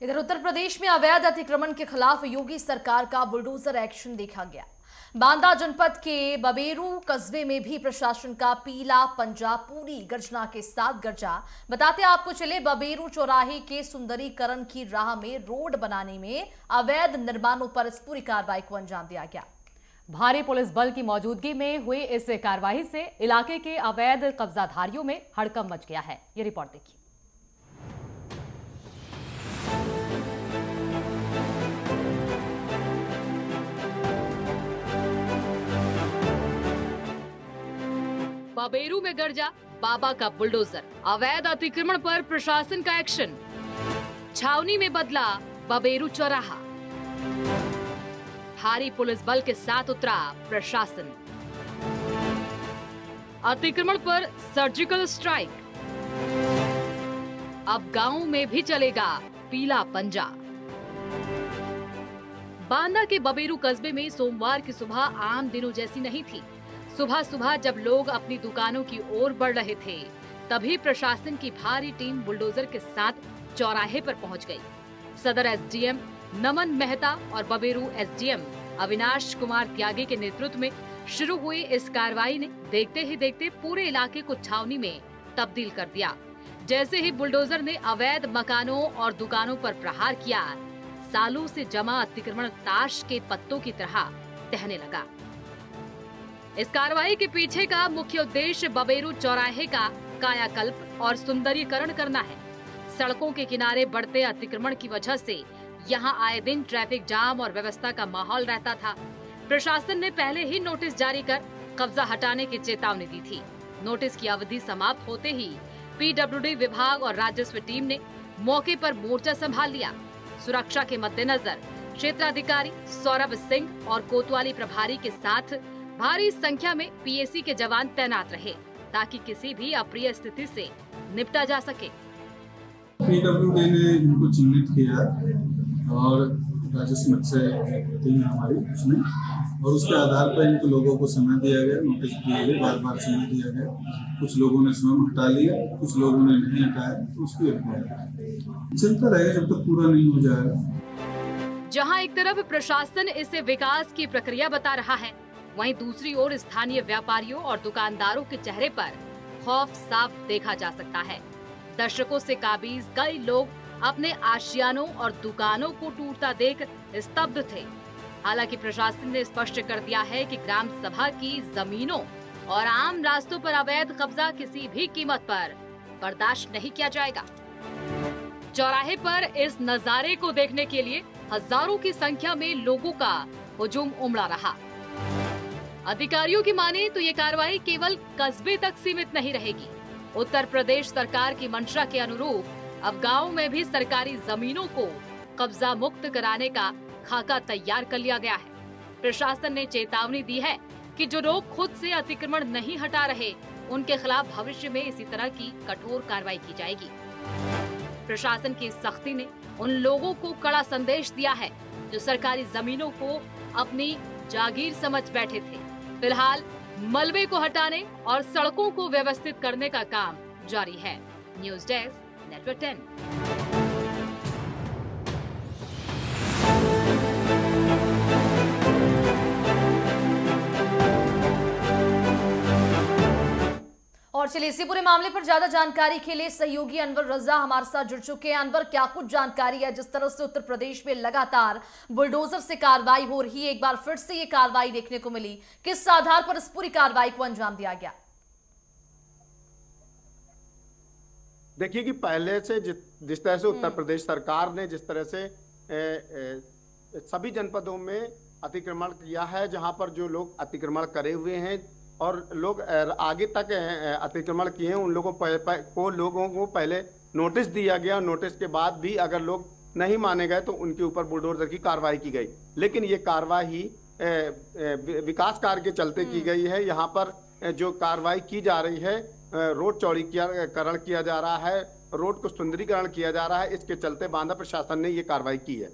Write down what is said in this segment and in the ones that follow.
इधर उत्तर प्रदेश में अवैध अतिक्रमण के खिलाफ योगी सरकार का बुलडोजर एक्शन देखा गया। बांदा जनपद के बबेरू कस्बे में भी प्रशासन का पीला पंजा पूरी गर्जना के साथ गरजा। बताते आपको चले, बबेरू चौराहे के सुंदरीकरण की राह में रोड बनाने में अवैध निर्माणों पर इस पूरी कार्रवाई को अंजाम दिया गया। भारी पुलिस बल की मौजूदगी में हुई इस कार्रवाई से इलाके के अवैध कब्जाधारियों में हड़कंप मच गया है। ये रिपोर्ट देखिए। बबेरू में गरजा बाबा का बुलडोजर, अवैध अतिक्रमण पर प्रशासन का एक्शन। छावनी में बदला बबेरू चौराहा, भारी पुलिस बल के साथ उतरा प्रशासन। अतिक्रमण पर सर्जिकल स्ट्राइक, अब गांव में भी चलेगा पीला पंजा। बांदा के बबेरू कस्बे में सोमवार की सुबह आम दिनों जैसी नहीं थी। सुबह सुबह जब लोग अपनी दुकानों की ओर बढ़ रहे थे, तभी प्रशासन की भारी टीम बुलडोजर के साथ चौराहे पर पहुंच गई। सदर एसडीएम नमन मेहता और बबेरू एसडीएम अविनाश कुमार त्यागी के नेतृत्व में शुरू हुई इस कार्रवाई ने देखते ही देखते पूरे इलाके को छावनी में तब्दील कर दिया। जैसे ही बुलडोजर ने अवैध मकानों और दुकानों पर प्रहार किया, सालों से जमा अतिक्रमण ताश के पत्तों की तरह टहने लगा। इस कार्रवाई के पीछे का मुख्य उद्देश्य बबेरू चौराहे का कायाकल्प और सुंदरीकरण करना है। सड़कों के किनारे बढ़ते अतिक्रमण की वजह से यहां आए दिन ट्रैफिक जाम और व्यवस्था का माहौल रहता था। प्रशासन ने पहले ही नोटिस जारी कर कब्जा हटाने की चेतावनी दी थी। नोटिस की अवधि समाप्त होते ही पीडब्ल्यूडी विभाग और राजस्व टीम ने मौके पर मोर्चा संभाल लिया। सुरक्षा के मद्देनजर क्षेत्राधिकारी सौरभ सिंह और कोतवाली प्रभारी के साथ भारी संख्या में पीएसी के जवान तैनात रहे, ताकि किसी भी अप्रिय स्थिति से निपटा जा सके। पीडब्ल्यूडी ने इनको चिन्हित किया और राजस्व से टीम हमारी उसमें, और उसके आधार पर इनको लोगों को समय दिया गया, नोटिस दिए गए, बार बार समय दिया गया। कुछ लोगों ने स्वयं हटा लिया, कुछ लोगों ने नहीं हटाया, तो उसकी चलता रहेगा जब तक पूरा नहीं हो जाएगा। जहां एक तरफ प्रशासन इसे विकास की प्रक्रिया बता रहा है, वहीं दूसरी ओर स्थानीय व्यापारियों और दुकानदारों के चेहरे पर खौफ साफ देखा जा सकता है। दशकों से काबिज कई लोग अपने आशियानों और दुकानों को टूटता देख स्तब्ध थे। हालांकि प्रशासन ने स्पष्ट कर दिया है कि ग्राम सभा की जमीनों और आम रास्तों पर अवैध कब्जा किसी भी कीमत पर बर्दाश्त नहीं किया जाएगा। चौराहे पर इस नजारे को देखने के लिए हजारों की संख्या में लोगों का हुजूम उमड़ा रहा। अधिकारियों की माने तो ये कार्रवाई केवल कस्बे तक सीमित नहीं रहेगी। उत्तर प्रदेश सरकार की मंशा के अनुरूप अब गांव में भी सरकारी जमीनों को कब्जा मुक्त कराने का खाका तैयार कर लिया गया है। प्रशासन ने चेतावनी दी है कि जो लोग खुद से अतिक्रमण नहीं हटा रहे, उनके खिलाफ भविष्य में इसी तरह की कठोर कार्रवाई की जाएगी। प्रशासन की सख्ती ने उन लोगों को कड़ा संदेश दिया है जो सरकारी जमीनों को अपनी जागीर समझ बैठे थे। फिलहाल मलबे को हटाने और सड़कों को व्यवस्थित करने का काम जारी है। News desk, network 10। और चलिए, इसी पूरे मामले पर ज्यादा जानकारी के लिए सहयोगी अनवर रजा हमारे साथ जुड़ चुके हैं। अनवर, क्या कुछ जानकारी है? जिस तरह से उत्तर प्रदेश में लगातार बुलडोजर से कार्रवाई हो रही है, एक बार फिर से ये कार्रवाई देखने को मिली, किस आधार पर इस पूरी कार्रवाई को अंजाम दिया गया? देखिए कि पहले से जिस तरह से उत्तर प्रदेश सरकार ने जिस तरह से सभी जनपदों में अतिक्रमण किया है, जहां पर जो लोग अतिक्रमण करे हुए हैं और लोग आगे तक अतिक्रमण किए हैं, उन लोगों को पहले नोटिस दिया गया। नोटिस के बाद भी अगर लोग नहीं माने गए तो उनके ऊपर बुलडोजर की कार्रवाई की गई। लेकिन ये कार्रवाई विकास कार्य के चलते की गई है। यहाँ पर जो कार्रवाई की जा रही है, रोड चौड़ीकरण किया जा रहा है, रोड को सुंदरीकरण किया जा रहा है। इसके चलते बांदा प्रशासन ने ये कार्रवाई की है।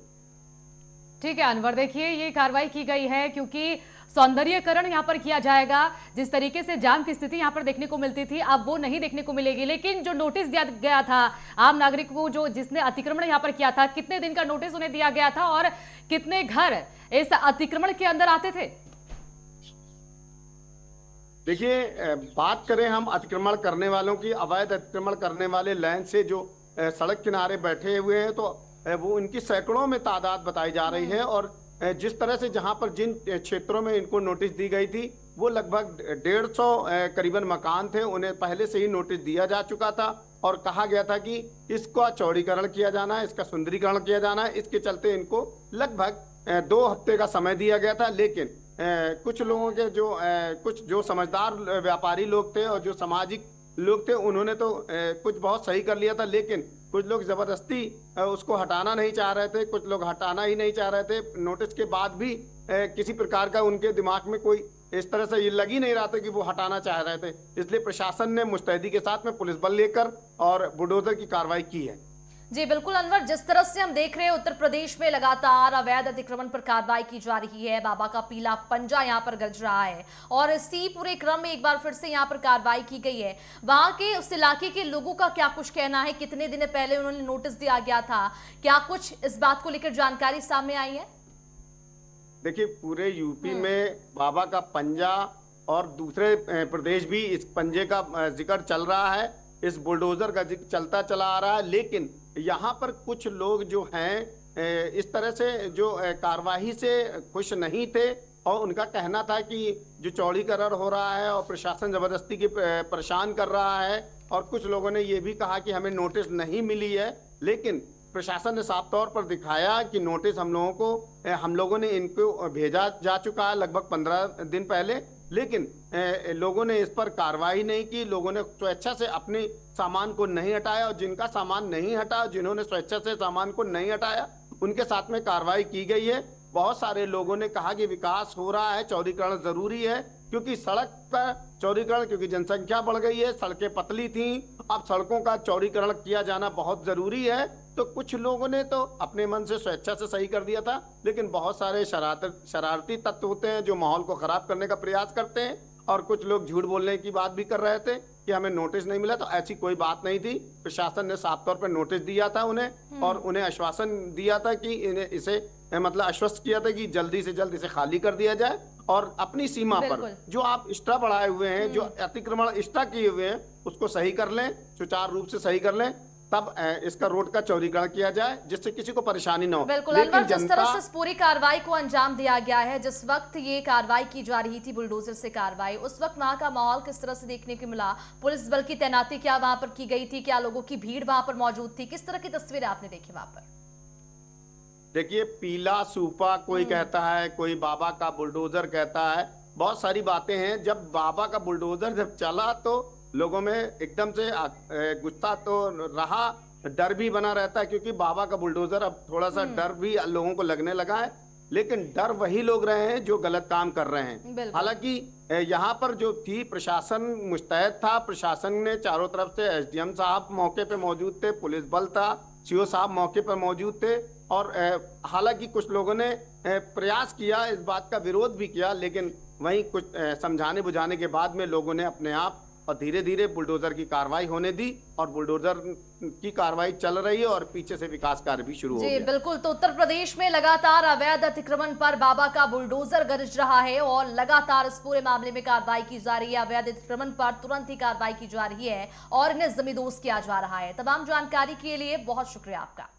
ठीक है अनवर, देखिए ये कार्रवाई की गई है क्योंकि सौंदर्यीकरण यहाँ पर किया जाएगा। जिस तरीके से जाम की स्थिति यहाँ पर देखने को मिलती थी, अब वो नहीं देखने को मिलेगी। लेकिन जो नोटिस दिया गया था आम नागरिक को, जो जिसने अतिक्रमण यहाँ पर किया था, कितने दिन का नोटिस उन्हें दिया गया था और कितने घर इस अतिक्रमण के अंदर आते थे? देखिए, बात करें हम अतिक्रमण करने वालों की, अवैध अतिक्रमण करने वाले लाइन से जो सड़क किनारे बैठे हुए हैं, तो वो इनकी सैकड़ों में तादाद बताई जा रही है। और जिस तरह से जहां पर जिन क्षेत्रों में इनको नोटिस दी गई थी, वो लगभग 150 करीबन मकान थे, उन्हें पहले से ही नोटिस दिया जा चुका था और कहा गया था कि इसका चौड़ीकरण किया जाना है, इसका सुंदरीकरण किया जाना है। इसके चलते इनको लगभग 2 हफ्ते का समय दिया गया था। लेकिन कुछ लोगों के कुछ जो समझदार व्यापारी लोग थे और जो सामाजिक लोग थे, उन्होंने तो कुछ बहुत सही कर लिया था। लेकिन कुछ लोग जबरदस्ती उसको हटाना नहीं चाह रहे थे, कुछ लोग हटाना ही नहीं चाह रहे थे। नोटिस के बाद भी किसी प्रकार का उनके दिमाग में कोई इस तरह से ये लग ही नहीं रहा था कि वो हटाना चाह रहे थे। इसलिए प्रशासन ने मुस्तैदी के साथ में पुलिस बल लेकर और बुलडोजर की कार्रवाई की है। जी बिल्कुल अनवर, जिस तरह से हम देख रहे हैं उत्तर प्रदेश में लगातार अवैध अतिक्रमण पर कार्रवाई की जा रही है, बाबा का पीला पंजा यहां पर गरज रहा है और इसी पूरे क्रम में एक बार फिर से यहां पर कार्रवाई की गई है। वहां के उस इलाके के लोगों का क्या कुछ कहना है? कितने दिन पहले उन्होंने नोटिस दिया गया था, क्या कुछ इस बात को लेकर जानकारी सामने आई है? देखिए, पूरे यूपी में बाबा का पंजा और दूसरे प्रदेश भी इस पंजे का जिक्र चल रहा है, इस बुलडोजर का जिक्र चलता चला आ रहा है। लेकिन यहाँ पर कुछ लोग जो हैं इस तरह से जो कार्रवाई से खुश नहीं थे और उनका कहना था कि जो चौड़ीकरण हो रहा है और प्रशासन जबरदस्ती की परेशान कर रहा है। और कुछ लोगों ने ये भी कहा कि हमें नोटिस नहीं मिली है। लेकिन प्रशासन ने साफ तौर पर दिखाया कि नोटिस हम लोगों ने इनको भेजा जा चुका है लगभग 15 दिन पहले। लेकिन लोगों ने इस पर कार्रवाई नहीं की, लोगों ने स्वेच्छा से अपने सामान को नहीं हटाया और जिनका सामान नहीं हटा, जिन्होंने स्वेच्छा से सामान को नहीं हटाया, उनके साथ में कार्रवाई की गई है। बहुत सारे लोगों ने कहा कि विकास हो रहा है, चौड़ीकरण जरूरी है, क्योंकि सड़क का चौड़ीकरण, क्योंकि जनसंख्या बढ़ गई है, सड़कें पतली थी, अब सड़कों का चौड़ीकरण किया जाना बहुत जरूरी है। तो कुछ लोगों ने तो अपने मन से स्वेच्छा से सही कर दिया था। लेकिन बहुत सारे शरारती तत्व होते हैं जो माहौल को खराब करने का प्रयास करते हैं और कुछ लोग झूठ बोलने की बात भी कर रहे थे कि हमें नोटिस नहीं मिला। तो ऐसी कोई बात नहीं थी। प्रशासन ने साफ तौर पर नोटिस दिया था उन्हें और उन्हें आश्वासन दिया था कि इसे मतलब आश्वस्त किया था कि जल्दी से जल्द इसे खाली कर दिया जाए और अपनी सीमा पर जो आप एक्स्ट्रा बढ़ाए हुए हैं, जो अतिक्रमण एक्स्ट्रा किए हुए हैं, उसको सही कर लें, सुचारू रूप से सही कर लें, तब इसका रोड का चौड़ीकरण किया जाए जिससे किसी को परेशानी न हो। बिल्कुल अनवर, जिस तरह से इस पूरी कार्रवाई को अंजाम दिया गया है, जिस वक्त ये कार्रवाई की जा रही थी, बुलडोजर से कार्रवाई, उस वक्त वहां का माहौल किस तरह से देखने को मिला? पुलिस बल की तैनाती क्या वहां पर की गई थी? क्या लोगों की भीड़ वहां पर मौजूद थी? किस तरह की तस्वीरें आपने देखी वहां पर? देखिए, पीला सूपा कोई कहता है, कोई बाबा का बुलडोजर कहता है, बहुत सारी बातें हैं। जब बाबा का बुलडोजर जब चला तो लोगों में एकदम से गुस्सा तो रहा, डर भी बना रहता है, क्योंकि बाबा का बुलडोजर अब थोड़ा सा डर भी लोगों को लगने लगा है। लेकिन डर वही लोग रहे हैं जो गलत काम कर रहे हैं। हालांकि यहाँ पर जो थी, प्रशासन मुस्तैद था, प्रशासन ने चारों तरफ से, एसडीएम साहब मौके पे मौजूद थे, पुलिस बल था, सीओ साहब मौके पर मौजूद थे और हालांकि कुछ लोगों ने प्रयास किया, इस बात का विरोध भी किया, लेकिन वहीं कुछ समझाने बुझाने के बाद में लोगों ने अपने आप और धीरे धीरे बुलडोजर की कार्रवाई होने दी और बुलडोजर की कार्रवाई चल रही है और पीछे से विकास कार्य भी शुरू हो गया। जी बिल्कुल, तो उत्तर प्रदेश में लगातार अवैध अतिक्रमण पर बाबा का बुलडोजर गरज रहा है और लगातार इस पूरे मामले में कार्रवाई की जा रही है। अवैध अतिक्रमण पर तुरंत ही कार्रवाई की जा रही है और इन्हें जमींदोज किया जा रहा है। तमाम जानकारी के लिए बहुत शुक्रिया आपका।